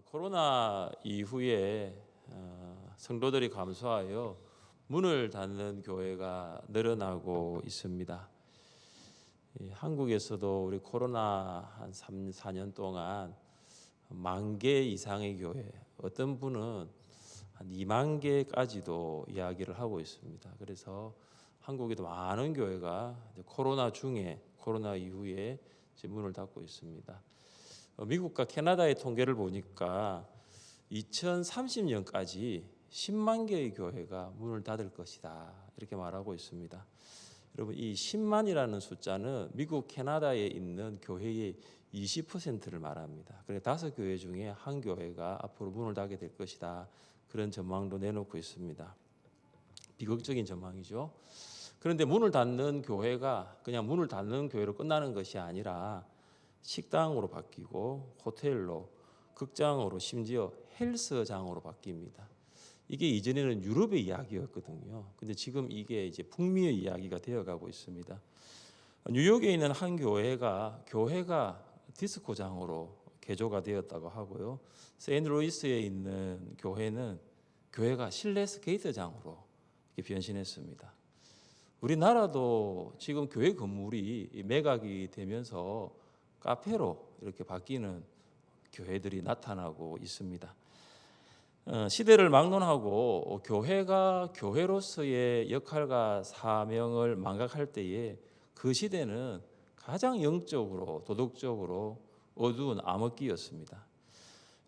코로나 이후에 성도들이 감소하여 문을 닫는 교회가 늘어나고 있습니다. 한국에서도 우리 코로나 한 3, 4년 동안 10,000개 이상의 교회, 어떤 분은 한 2만 개까지도 이야기를 하고 있습니다. 그래서 한국에도 많은 교회가 코로나 중에, 코로나 이후에 문을 닫고 있습니다. 미국과 캐나다의 통계를 보니까 2030년까지 10만 개의 교회가 문을 닫을 것이다, 이렇게 말하고 있습니다. 여러분, 이 10만이라는 숫자는 미국, 캐나다에 있는 교회의 20%를 말합니다. 그래서 5교회 중에 한 교회가 앞으로 문을 닫게 될 것이다, 그런 전망도 내놓고 있습니다. 비극적인 전망이죠. 그런데 문을 닫는 교회가 그냥 문을 닫는 교회로 끝나는 것이 아니라 식당으로 바뀌고 호텔로, 극장으로, 심지어 헬스장으로 바뀝니다. 이게 이전에는 유럽의 이야기였거든요. 근데 지금 이게 이제 북미의 이야기가 되어가고 있습니다. 뉴욕에 있는 한 교회가 디스코장으로 개조가 되었다고 하고요. 세인트루이스에 있는 교회가 실내 스케이트장으로 이렇게 변신했습니다. 우리나라도 지금 교회 건물이 매각이 되면서 카페로 이렇게 바뀌는 교회들이 나타나고 있습니다. 시대를 막론하고 교회가 교회로서의 역할과 사명을 망각할 때에 그 시대는 가장 영적으로, 도덕적으로 어두운 암흑기였습니다.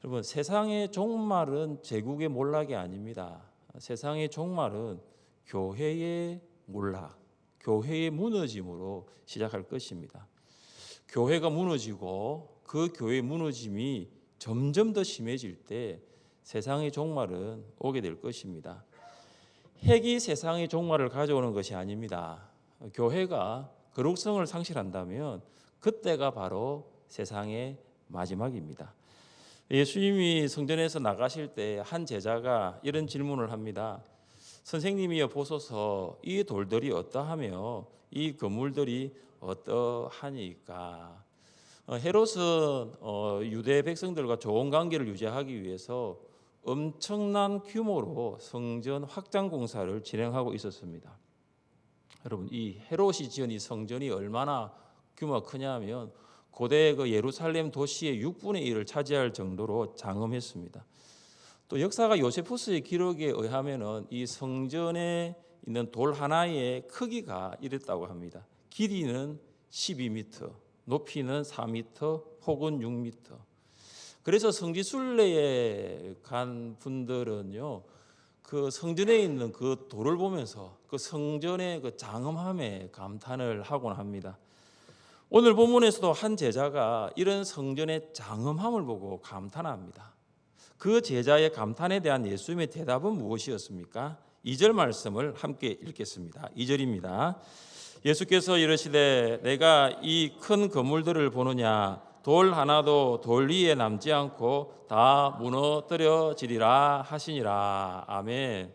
여러분, 세상의 종말은 제국의 몰락이 아닙니다. 세상의 종말은 교회의 몰락, 교회의 무너짐으로 시작할 것입니다. 교회가 무너지고 그 교회의 무너짐이 점점 더 심해질 때 세상의 종말은 오게 될 것입니다. 핵이 세상의 종말을 가져오는 것이 아닙니다. 교회가 거룩성을 상실한다면 그때가 바로 세상의 마지막입니다. 예수님이 성전에서 나가실 때 한 제자가 이런 질문을 합니다. 선생님이여 보소서, 이 돌들이 어떠하며 이 건물들이 어떠하니까. 헤롯은 유대 백성들과 좋은 관계를 유지하기 위해서 엄청난 규모로 성전 확장 공사를 진행하고 있었습니다. 여러분, 이 헤롯이 지은 이 성전이 얼마나 규모가 크냐면 고대 그 예루살렘 도시의 6분의 1을 차지할 정도로 장엄했습니다. 또 역사가 요세푸스의 기록에 의하면은 이 성전에 있는 돌 하나의 크기가 이랬다고 합니다. 길이는 12m, 높이는 4m, 폭은 6m. 그래서 성지순례에 간 분들은요, 그 성전에 있는 그 돌을 보면서 그 성전의 그 장엄함에 감탄을 하곤 합니다. 오늘 본문에서도 한 제자가 이런 성전의 장엄함을 보고 감탄합니다. 그 제자의 감탄에 대한 예수님의 대답은 무엇이었습니까? 2절 말씀을 함께 읽겠습니다. 2절입니다. 예수께서 이르시되 내가 이 큰 건물들을 보느냐, 돌 하나도 돌 위에 남지 않고 다 무너뜨려지리라 하시니라. 아멘.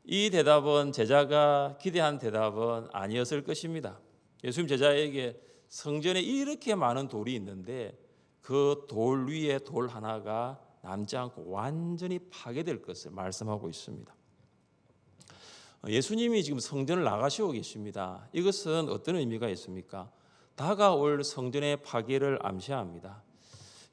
이 대답은 제자가 기대한 대답은 아니었을 것입니다. 예수님 제자에게 성전에 이렇게 많은 돌이 있는데 그 돌 위에 돌 하나가 남지 않고 완전히 파괴될 것을 말씀하고 있습니다. 예수님이 지금 성전을 나가시고 계십니다. 이것은 어떤 의미가 있습니까? 다가올 성전의 파괴를 암시합니다.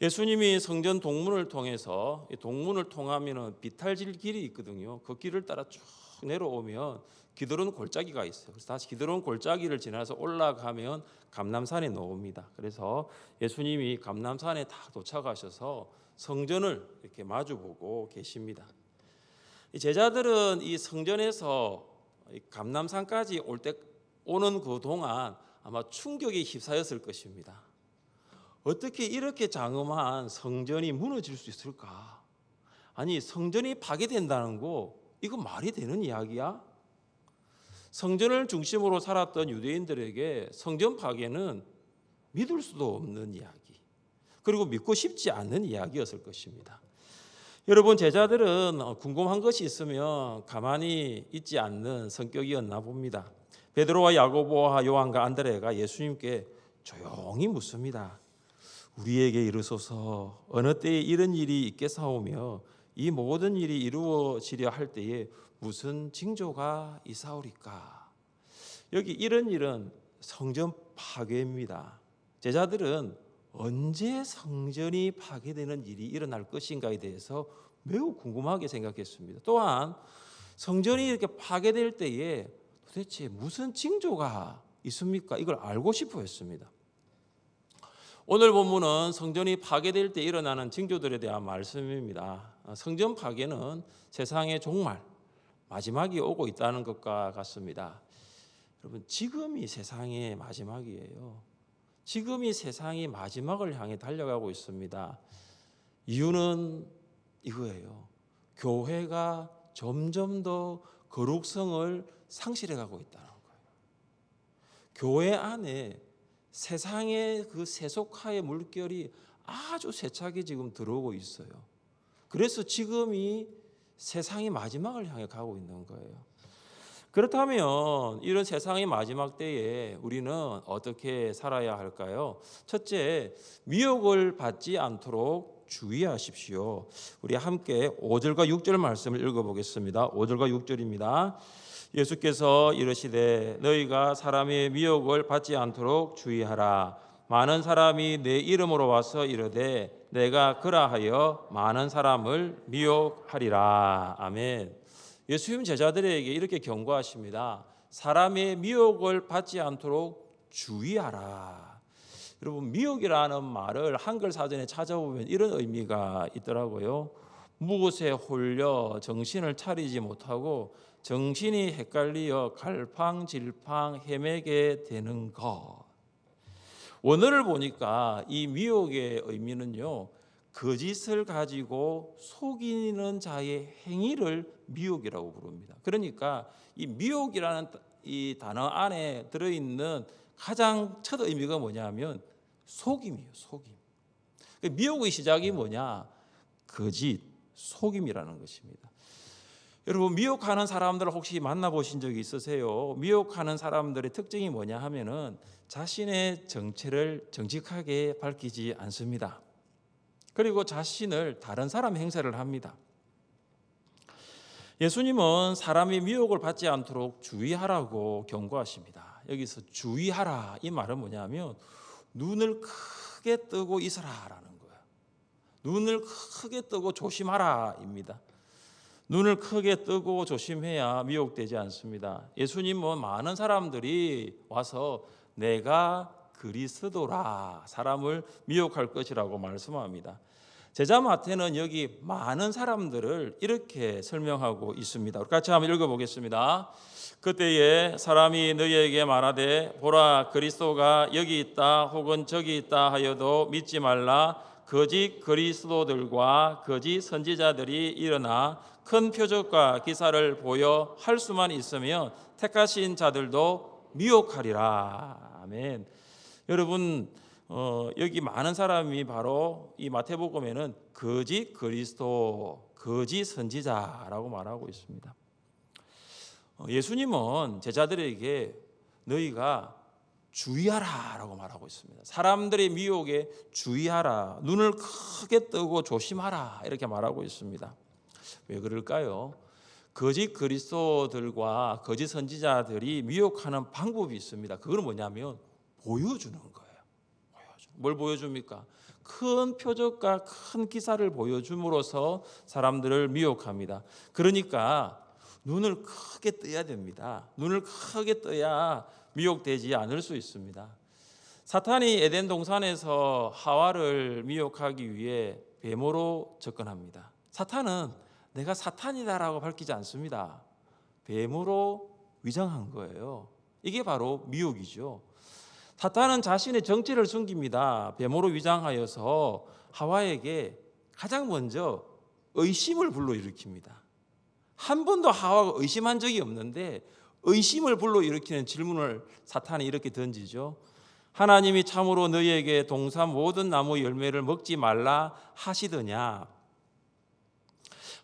예수님이 성전 동문을 통해서, 동문을 통하면 비탈질 길이 있거든요. 그 길을 따라 쭉 내려오면 기드론 골짜기가 있어요. 그래서 다시 기드론 골짜기를 지나서 올라가면 감람산에 나옵니다. 그래서 예수님이 감람산에 다 도착하셔서 성전을 이렇게 마주보고 계십니다. 이 제자들은 이 성전에서 감람산까지 오는 그 동안 아마 충격에 휩싸였을 것입니다. 어떻게 이렇게 장엄한 성전이 무너질 수 있을까? 아니, 성전이 파괴된다는 거 이거 말이 되는 이야기야? 성전을 중심으로 살았던 유대인들에게 성전 파괴는 믿을 수도 없는 이야기, 그리고 믿고 싶지 않는 이야기였을 것입니다. 여러분, 제자들은 궁금한 것이 있으면 가만히 있지 않는 성격이었나 봅니다. 베드로와 야고보와 요한과 안드레가 예수님께 조용히 묻습니다. 우리에게 이르소서. 어느 때에 이런 일이 있겠사오며 이 모든 일이 이루어지려 할 때에 무슨 징조가 있사오리까. 여기 이런 일은 성전 파괴입니다. 제자들은 언제 성전이 파괴되는 일이 일어날 것인가에 대해서 매우 궁금하게 생각했습니다. 또한 성전이 이렇게 파괴될 때에 도대체 무슨 징조가 있습니까? 이걸 알고 싶어 했습니다. 오늘 본문은 성전이 파괴될 때 일어나는 징조들에 대한 말씀입니다. 성전 파괴는 세상의 종말, 마지막이 오고 있다는 것과 같습니다. 여러분, 지금이 세상의 마지막이에요. 지금이 세상이 마지막을 향해 달려가고 있습니다. 이유는 이거예요. 교회가 점점 더 거룩성을 상실해가고 있다는 거예요. 교회 안에 세상의 그 세속화의 물결이 아주 세차게 지금 들어오고 있어요. 그래서 지금이 세상의 마지막을 향해 가고 있는 거예요. 그렇다면 이런 세상의 마지막 때에 우리는 어떻게 살아야 할까요? 첫째, 미혹을 받지 않도록 주의하십시오. 우리 함께 5절과 6절 말씀을 읽어보겠습니다. 5절과 6절입니다. 예수께서 이르시되 너희가 사람의 미혹을 받지 않도록 주의하라. 많은 사람이 내 이름으로 와서 이르되 내가 그라하여 많은 사람을 미혹하리라. 아멘. 예수님 제자들에게 이렇게 경고하십니다. 사람의 미혹을 받지 않도록 주의하라. 여러분, 미혹이라는 말을 한글 사전에 찾아보면 이런 의미가 있더라고요. 무엇에 홀려 정신을 차리지 못하고 정신이 헷갈리어 갈팡질팡 헤매게 되는 것. 원어를 보니까 이 미혹의 의미는요, 거짓을 가지고 속이는 자의 행위를 미혹이라고 부릅니다. 그러니까 이 미혹이라는 이 단어 안에 들어있는 가장 첫 의미가 뭐냐면 속임이에요. 속임. 미혹의 시작이 뭐냐? 거짓, 속임이라는 것입니다. 여러분, 미혹하는 사람들을 혹시 만나보신 적이 있으세요? 미혹하는 사람들의 특징이 뭐냐 하면은 자신의 정체를 정직하게 밝히지 않습니다. 그리고 자신을 다른 사람 행세를 합니다. 예수님은 사람이 미혹을 받지 않도록 주의하라고 경고하십니다. 여기서 주의하라, 이 말은 뭐냐면 눈을 크게 뜨고 있으라라는 거예요. 눈을 크게 뜨고 조심하라입니다. 눈을 크게 뜨고 조심해야 미혹되지 않습니다. 예수님은 많은 사람들이 와서 내가 그리스도라, 사람을 미혹할 것이라고 말씀합니다. 제자 마태는 여기 많은 사람들을 이렇게 설명하고 있습니다. 우리 같이 한번 읽어보겠습니다. 그때에 사람이 너희에게 말하되 보라, 그리스도가 여기 있다 혹은 저기 있다 하여도 믿지 말라. 거짓 그리스도들과 거짓 선지자들이 일어나 큰 표적과 기사를 보여 할 수만 있으면 택하신 자들도 미혹하리라. 아멘. 여러분, 여기 많은 사람이 바로 이 마태복음에는 거짓 그리스도, 거짓 선지자라고 말하고 있습니다. 예수님은 제자들에게 너희가 주의하라라고 말하고 있습니다. 사람들의 미혹에 주의하라, 눈을 크게 뜨고 조심하라, 이렇게 말하고 있습니다. 왜 그럴까요? 거짓 그리스도들과 거짓 선지자들이 미혹하는 방법이 있습니다. 그건 뭐냐면 보여주는 거예요. 뭘 보여줍니까? 큰 표적과 큰 기사를 보여줌으로써 사람들을 미혹합니다. 그러니까 눈을 크게 떠야 됩니다. 눈을 크게 떠야 미혹되지 않을 수 있습니다. 사탄이 에덴 동산에서 하와를 미혹하기 위해 뱀으로 접근합니다. 사탄은 내가 사탄이다라고 밝히지 않습니다. 뱀으로 위장한 거예요. 이게 바로 미혹이죠. 사탄은 자신의 정체를 숨깁니다. 뱀으로 위장하여서 하와에게 가장 먼저 의심을 불러일으킵니다. 한 번도 하와가 의심한 적이 없는데 의심을 불러일으키는 질문을 사탄이 이렇게 던지죠. 하나님이 참으로 너희에게 동산 모든 나무 열매를 먹지 말라 하시더냐.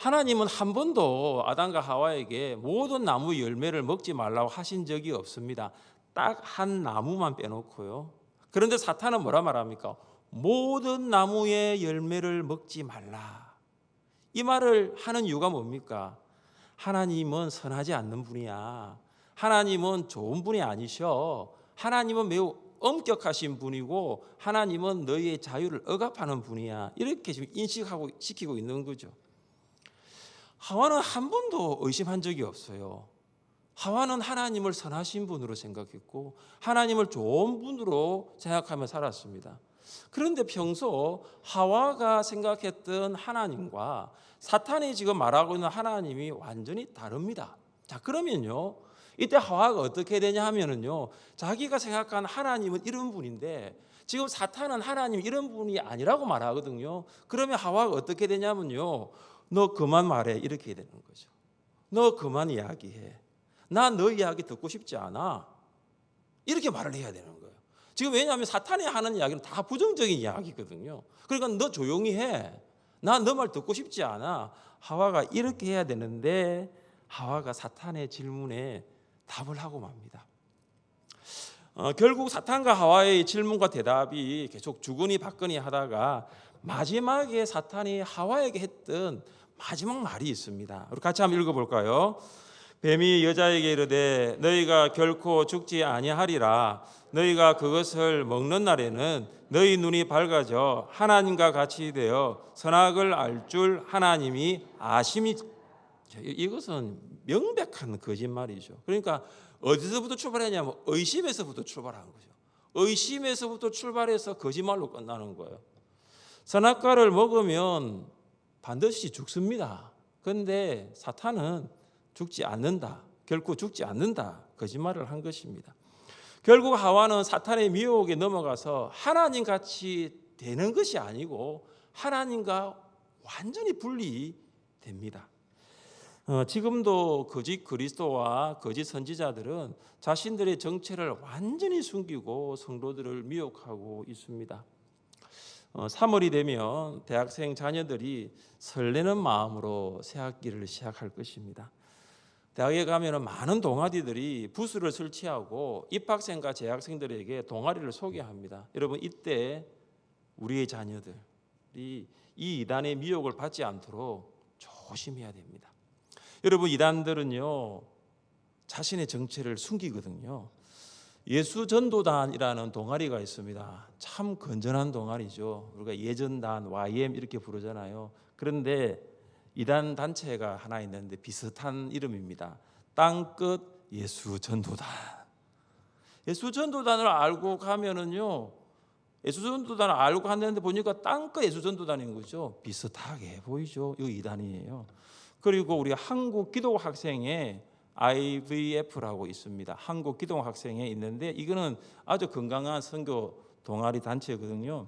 하나님은 한 번도 아담과 하와에게 모든 나무 열매를 먹지 말라고 하신 적이 없습니다. 딱 한 나무만 빼놓고요. 그런데 사탄은 뭐라 말합니까? 모든 나무의 열매를 먹지 말라. 이 말을 하는 이유가 뭡니까? 하나님은 선하지 않는 분이야. 하나님은 좋은 분이 아니셔. 하나님은 매우 엄격하신 분이고 하나님은 너희의 자유를 억압하는 분이야. 이렇게 지금 인식하고 시키고 있는 거죠. 하와는 한 번도 의심한 적이 없어요. 하와는 하나님을 선하신 분으로 생각했고 하나님을 좋은 분으로 생각하며 살았습니다. 그런데 평소 하와가 생각했던 하나님과 사탄이 지금 말하고 있는 하나님이 완전히 다릅니다. 자, 그러면요, 이때 하와가 어떻게 되냐 하면은요, 자기가 생각한 하나님은 이런 분인데 지금 사탄은 하나님 이런 분이 아니라고 말하거든요. 그러면 하와가 어떻게 되냐면요, 너 그만 말해, 이렇게 되는 거죠. 너 그만 이야기해. 나 너 이야기 듣고 싶지 않아. 이렇게 말을 해야 되는 거예요. 지금 왜냐하면 사탄이 하는 이야기는 다 부정적인 이야기거든요. 그러니까 너 조용히 해. 나 너 말 듣고 싶지 않아. 하와가 이렇게 해야 되는데 하와가 사탄의 질문에 답을 하고 맙니다. 결국 사탄과 하와의 질문과 대답이 계속 주거니 받거니 하다가 마지막에 사탄이 하와에게 했던 마지막 말이 있습니다. 우리 같이 한번 읽어볼까요? 뱀이 여자에게 이르되 너희가 결코 죽지 아니하리라. 너희가 그것을 먹는 날에는 너희 눈이 밝아져 하나님과 같이 되어 선악을 알 줄 하나님이 아심이. 이것은 명백한 거짓말이죠. 그러니까 어디서부터 출발했냐면 의심에서부터 출발한 거죠. 의심에서부터 출발해서 거짓말로 끝나는 거예요. 선악과를 먹으면 반드시 죽습니다. 그런데 사탄은 죽지 않는다. 결코 죽지 않는다. 거짓말을 한 것입니다. 결국 하와는 사탄의 미혹에 넘어가서 하나님같이 되는 것이 아니고 하나님과 완전히 분리됩니다. 지금도 거짓 그리스도와 거짓 선지자들은 자신들의 정체를 완전히 숨기고 성도들을 미혹하고 있습니다. 3월이 되면 대학생 자녀들이 설레는 마음으로 새학기를 시작할 것입니다. 대학에 가면 많은 동아리들이 부스를 설치하고 입학생과 재학생들에게 동아리를 소개합니다. 여러분, 이때 우리의 자녀들이 이 이단의 미혹을 받지 않도록 조심해야 됩니다. 여러분, 이단들은요 자신의 정체를 숨기거든요. 예수전도단이라는 동아리가 있습니다. 참 건전한 동아리죠. 우리가 예전단, YM 이렇게 부르잖아요. 그런데 이단 단체가 하나 있는데 비슷한 이름입니다. 땅끝 예수전도단. 예수전도단을 알고 가면은요, 예수전도단을 알고 갔는데 보니까 땅끝 예수전도단인 거죠. 비슷하게 보이죠. 이거 이단이에요. 그리고 우리 한국 기독학생회 IVF라고 있습니다. 한국 기독학생회 있는데 이거는 아주 건강한 선교 동아리 단체거든요.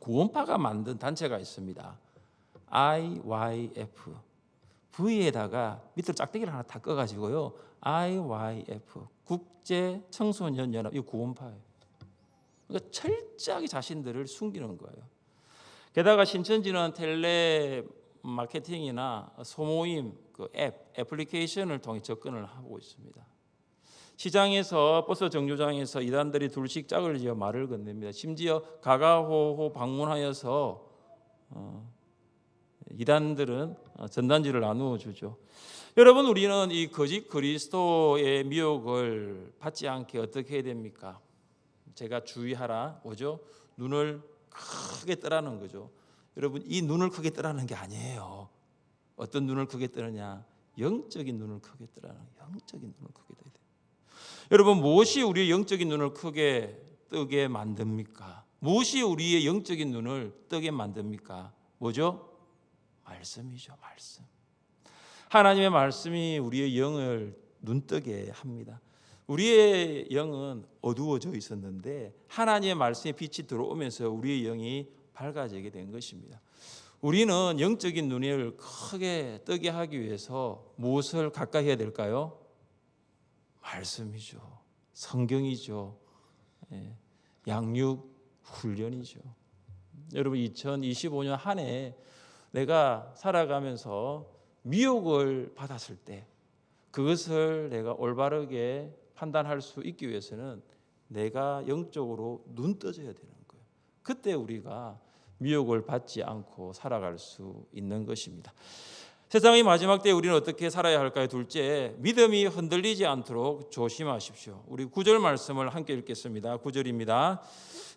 구원파가 만든 단체가 있습니다. IYF. V에다가 밑으로 짝대기를 하나 다 꺼가지고요. IYF. 국제 청소년 연합. 이 구원파예요. 그러니까 철저하게 자신들을 숨기는 거예요. 게다가 신천지는 텔레 마케팅이나 소모임 그 애플리케이션을 통해 접근을 하고 있습니다. 시장에서 버스 정류장에서 이단들이 둘씩 짝을 지어 말을 건넵니다. 심지어 가가호호 방문하여서 이단들은 전단지를 나누어 주죠. 여러분, 우리는 이 거짓 그리스도의 미혹을 받지 않게 어떻게 해야 됩니까? 제가 주의하라 뭐죠? 눈을 크게 뜨라는 거죠. 여러분, 이 눈을 크게 뜨라는 게 아니에요. 어떤 눈을 크게 뜨느냐? 영적인 눈을 크게 뜨라는, 영적인 눈을 크게 떠야 돼요. 여러분, 무엇이 우리의 영적인 눈을 크게 뜨게 만듭니까? 무엇이 우리의 영적인 눈을 뜨게 만듭니까? 뭐죠? 말씀이죠. 말씀. 하나님의 말씀이 우리의 영을 눈뜨게 합니다. 우리의 영은 어두워져 있었는데 하나님의 말씀의 빛이 들어오면서 우리의 영이 밝아지게 된 것입니다. 우리는 영적인 눈을 크게 뜨게 하기 위해서 무엇을 가까이 해야 될까요? 말씀이죠. 성경이죠. 양육 훈련이죠. 여러분, 2025년 한 해 내가 살아가면서 미혹을 받았을 때 그것을 내가 올바르게 판단할 수 있기 위해서는 내가 영적으로 눈 떠져야 되는 거예요. 그때 우리가 미혹을 받지 않고 살아갈 수 있는 것입니다. 세상의 마지막 때에 우리는 어떻게 살아야 할까요? 둘째, 믿음이 흔들리지 않도록 조심하십시오. 우리 9절 말씀을 함께 읽겠습니다. 9절입니다.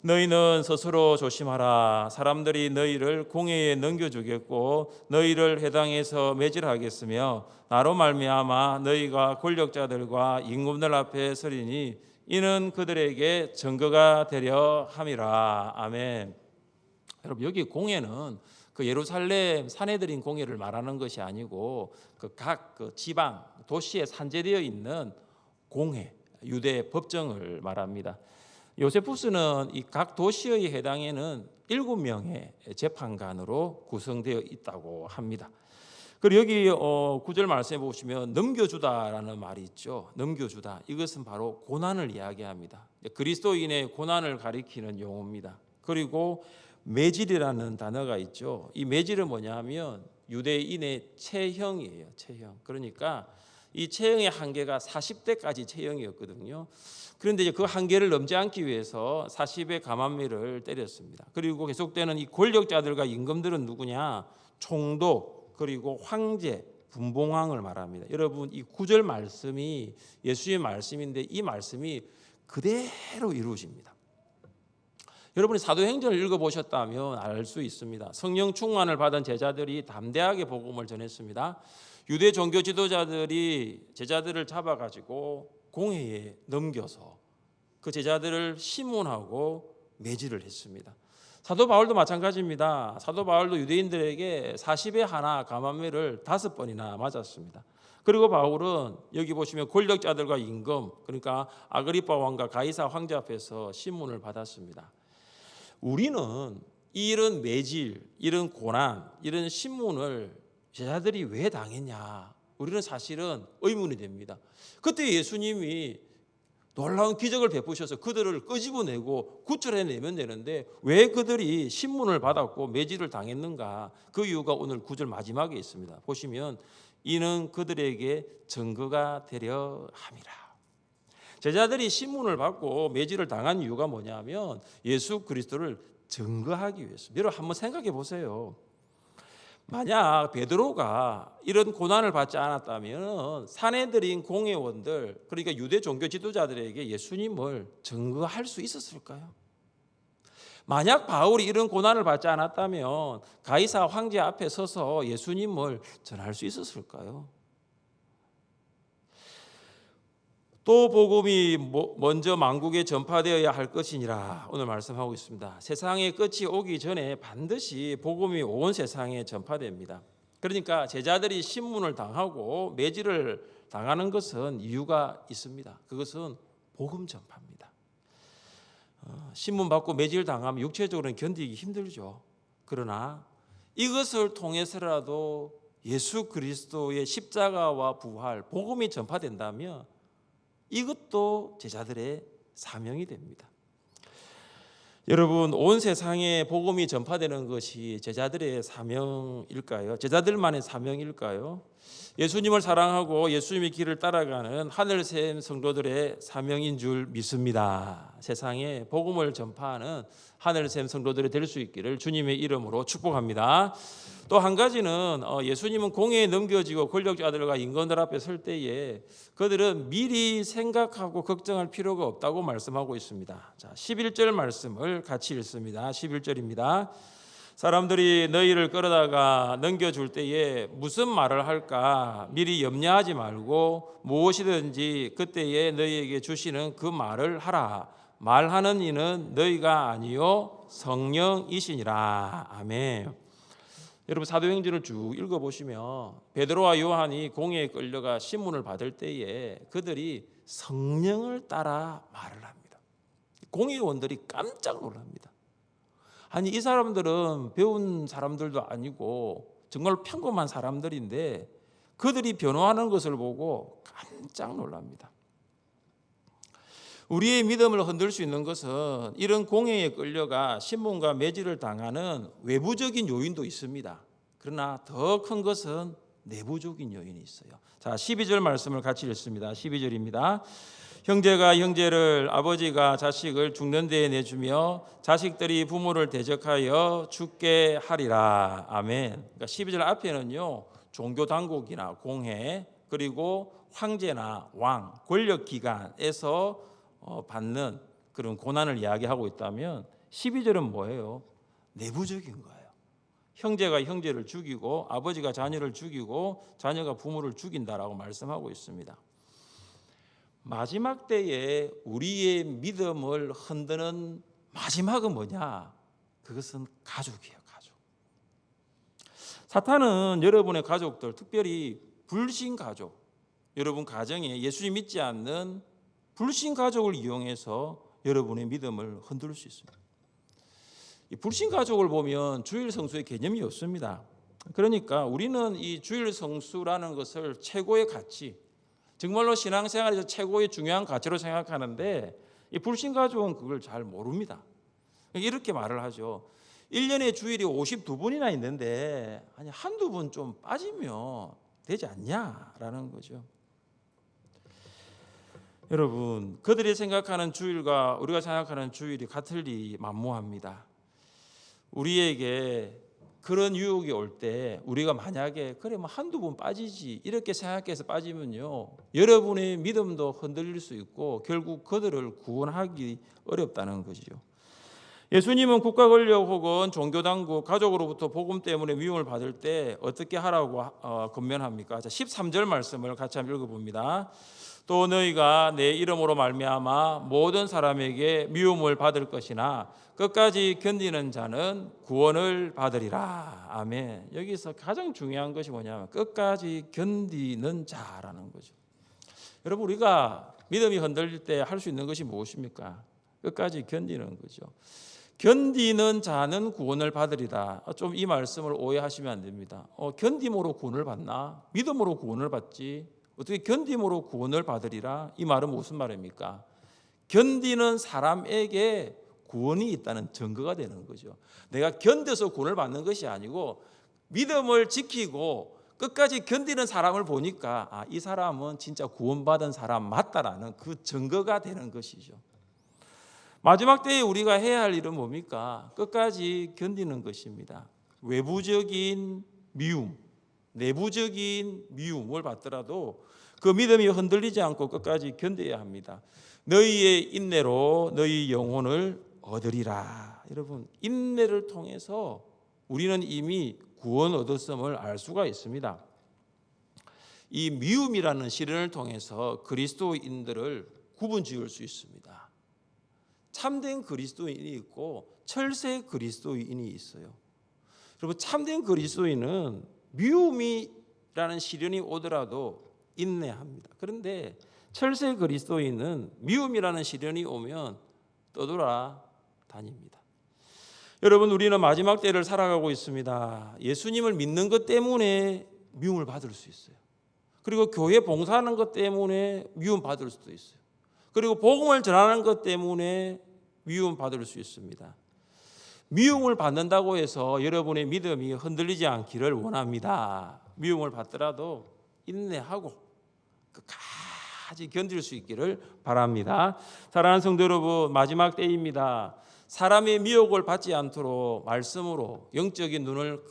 너희는 스스로 조심하라. 사람들이 너희를 공회에 넘겨주겠고 너희를 회당에서 매질하겠으며 나로 말미암아 너희가 권력자들과 임금들 앞에 서리니 이는 그들에게 증거가 되려 함이라. 아멘. 여러분, 여기 공회는 그 예루살렘 사내들인 공회를 말하는 것이 아니고 각 지방 도시에 산재되어 있는 공회, 유대 법정을 말합니다. 요세푸스는 이 각 도시의 해당에는 7명의 재판관으로 구성되어 있다고 합니다. 그리고 여기 9절 말씀해 보시면 넘겨주다라는 말이 있죠. 넘겨주다. 이것은 바로 고난을 이야기합니다. 그리스도인의 고난을 가리키는 용어입니다. 그리고 매질이라는 단어가 있죠. 이 매질은 뭐냐면 유대인의 체형이에요. 체형. 그러니까 이 체형의 한계가 40대까지 체형이었거든요. 그런데 이제 그 한계를 넘지 않기 위해서 40의 가만매를 때렸습니다. 그리고 계속되는 이 권력자들과 임금들은 누구냐? 총독 그리고 황제, 분봉왕을 말합니다. 여러분, 이 9절 말씀이 예수의 말씀인데 이 말씀이 그대로 이루어집니다. 여러분이 사도행전을 읽어보셨다면 알 수 있습니다. 성령 충만을 받은 제자들이 담대하게 복음을 전했습니다. 유대 종교 지도자들이 제자들을 잡아가지고 공회에 넘겨서 그 제자들을 심문하고 매질을 했습니다. 사도 바울도 마찬가지입니다. 사도 바울도 유대인들에게 40에 하나 가만매를 5번이나 맞았습니다. 그리고 바울은 여기 보시면 권력자들과 임금, 그러니까 아그리파 왕과 가이사 황제 앞에서 심문을 받았습니다. 우리는 이런 매질, 이런 고난, 이런 신문을 제자들이 왜 당했냐? 우리는 사실은 의문이 됩니다. 그때 예수님이 놀라운 기적을 베푸셔서 그들을 끄집어내고 구출해내면 되는데 왜 그들이 신문을 받았고 매질을 당했는가? 그 이유가 오늘 9절 마지막에 있습니다. 보시면 이는 그들에게 증거가 되려 함이라. 제자들이 신문을 받고 매질을 당한 이유가 뭐냐면 예수 그리스도를 증거하기 위해서. 여러분 한번 생각해 보세요. 만약 베드로가 이런 고난을 받지 않았다면 사내들인 공회원들, 그러니까 유대 종교 지도자들에게 예수님을 증거할 수 있었을까요? 만약 바울이 이런 고난을 받지 않았다면 가이사 황제 앞에 서서 예수님을 전할 수 있었을까요? 또 복음이 먼저 만국에 전파되어야 할 것이니라 오늘 말씀하고 있습니다. 세상의 끝이 오기 전에 반드시 복음이 온 세상에 전파됩니다. 그러니까 제자들이 신문을 당하고 매질을 당하는 것은 이유가 있습니다. 그것은 복음 전파입니다. 신문 받고 매질 당하면 육체적으로는 견디기 힘들죠. 그러나 이것을 통해서라도 예수 그리스도의 십자가와 부활, 복음이 전파된다면 이것도 제자들의 사명이 됩니다. 여러분, 온 세상에 복음이 전파되는 것이 제자들의 사명일까요? 제자들만의 사명일까요? 예수님을 사랑하고 예수님의 길을 따라가는 하늘샘 성도들의 사명인 줄 믿습니다. 세상에 복음을 전파하는 하늘샘 성도들이 될 수 있기를 주님의 이름으로 축복합니다. 또 한 가지는 예수님은 공회에 넘겨지고 권력자들과 임금들 앞에 설 때에 그들은 미리 생각하고 걱정할 필요가 없다고 말씀하고 있습니다. 자, 11절 말씀을 같이 읽습니다. 11절입니다. 사람들이 너희를 끌어다가 넘겨줄 때에 무슨 말을 할까 미리 염려하지 말고 무엇이든지 그때에 너희에게 주시는 그 말을 하라. 말하는 이는 너희가 아니요 성령이시니라. 아멘. 여러분 사도행전을 쭉 읽어보시면 베드로와 요한이 공회에 끌려가 신문을 받을 때에 그들이 성령을 따라 말을 합니다. 공회원들이 깜짝 놀랍니다. 아니 이 사람들은 배운 사람들도 아니고 정말 평범한 사람들인데 그들이 변호하는 것을 보고 깜짝 놀랍니다. 우리의 믿음을 흔들 수 있는 것은 이런 공회에 끌려가 신문과 매질을 당하는 외부적인 요인도 있습니다. 그러나 더 큰 것은 내부적인 요인이 있어요. 자, 12절 말씀을 같이 읽습니다. 12절입니다. 형제가 형제를, 아버지가 자식을 죽는 데에 내주며 자식들이 부모를 대적하여 죽게 하리라. 아멘. 그러니까 12절 앞에는요, 종교 당국이나 공회, 그리고 황제나 왕, 권력 기관에서 받는 그런 고난을 이야기하고 있다면 12절은 뭐예요? 내부적인 거예요. 형제가 형제를 죽이고 아버지가 자녀를 죽이고 자녀가 부모를 죽인다라고 말씀하고 있습니다. 마지막 때에 우리의 믿음을 흔드는 마지막은 뭐냐? 그것은 가족이에요. 가족. 사탄은 여러분의 가족들, 특별히 불신 가족, 여러분 가정에 예수님 믿지 않는 불신 가족을 이용해서 여러분의 믿음을 흔들 수 있습니다. 이 불신 가족을 보면 주일 성수의 개념이 없습니다. 그러니까 우리는 이 주일 성수라는 것을 최고의 가치, 정말로 신앙생활에서 최고의 중요한 가치로 생각하는데 이 불신 가족은 그걸 잘 모릅니다. 이렇게 말을 하죠. 1년에 주일이 52번이나 있는데 아니 한두 번 좀 빠지면 되지 않냐라는 거죠. 여러분, 그들이 생각하는 주일과 우리가 생각하는 주일이 같을리 만무합니다. 우리에게 그런 유혹이 올 때 우리가 만약에 그래 뭐 한두 번 빠지지 이렇게 생각해서 빠지면요, 여러분의 믿음도 흔들릴 수 있고 결국 그들을 구원하기 어렵다는 거죠. 예수님은 국가 권력 혹은 종교 당국, 가족으로부터 복음 때문에 미움을 받을 때 어떻게 하라고 권면합니까? 자, 13절 말씀을 같이 한번 읽어봅니다. 또 너희가 내 이름으로 말미암아 모든 사람에게 미움을 받을 것이나 끝까지 견디는 자는 구원을 받으리라. 아멘. 여기서 가장 중요한 것이 뭐냐면 끝까지 견디는 자라는 거죠. 여러분, 우리가 믿음이 흔들릴 때 할 수 있는 것이 무엇입니까? 끝까지 견디는 거죠. 견디는 자는 구원을 받으리라. 좀 이 말씀을 오해하시면 안 됩니다. 견딤으로 구원을 받나? 믿음으로 구원을 받지. 어떻게 견딤으로 구원을 받으리라? 이 말은 무슨 말입니까? 견디는 사람에게 구원이 있다는 증거가 되는 거죠. 내가 견뎌서 구원을 받는 것이 아니고 믿음을 지키고 끝까지 견디는 사람을 보니까 이 사람은 진짜 구원받은 사람 맞다라는 그 증거가 되는 것이죠. 마지막 때에 우리가 해야 할 일은 뭡니까? 끝까지 견디는 것입니다. 외부적인 미움, 내부적인 미움을 받더라도 그 믿음이 흔들리지 않고 끝까지 견뎌야 합니다. 너희의 인내로 너희 영혼을 얻으리라. 여러분, 인내를 통해서 우리는 이미 구원 얻었음을 알 수가 있습니다. 이 미움이라는 시련을 통해서 그리스도인들을 구분 지을 수 있습니다. 참된 그리스도인이 있고 철새 그리스도인이 있어요. 여러분, 참된 그리스도인은 미움이라는 시련이 오더라도 인내합니다. 그런데 철새 그리스도인은 미움이라는 시련이 오면 떠돌아 다닙니다. 여러분, 우리는 마지막 때를 살아가고 있습니다. 예수님을 믿는 것 때문에 미움을 받을 수 있어요. 그리고 교회 봉사하는 것 때문에 미움 받을 수도 있어요. 그리고 복음을 전하는 것 때문에 미움 받을 수 있습니다. 미움을 받는다고 해서 여러분의 믿음이 흔들리지 않기를 원합니다. 미움을 받더라도 인내하고 끝까지 견딜 수 있기를 바랍니다. 사랑하는 성도 여러분, 마지막 때입니다. 사람의 미혹을 받지 않도록 말씀으로 영적인 눈을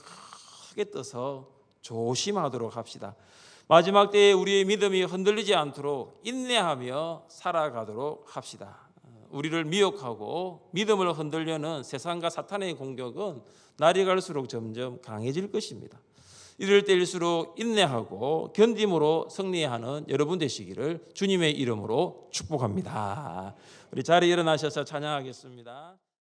크게 떠서 조심하도록 합시다. 마지막 때에 우리의 믿음이 흔들리지 않도록 인내하며 살아가도록 합시다. 우리를 미혹하고 믿음을 흔들려는 세상과 사탄의 공격은 날이 갈수록 점점 강해질 것입니다. 이럴 때일수록 인내하고 견딤으로 승리하는 여러분 되시기를 주님의 이름으로 축복합니다. 우리 자리에 일어나셔서 찬양하겠습니다.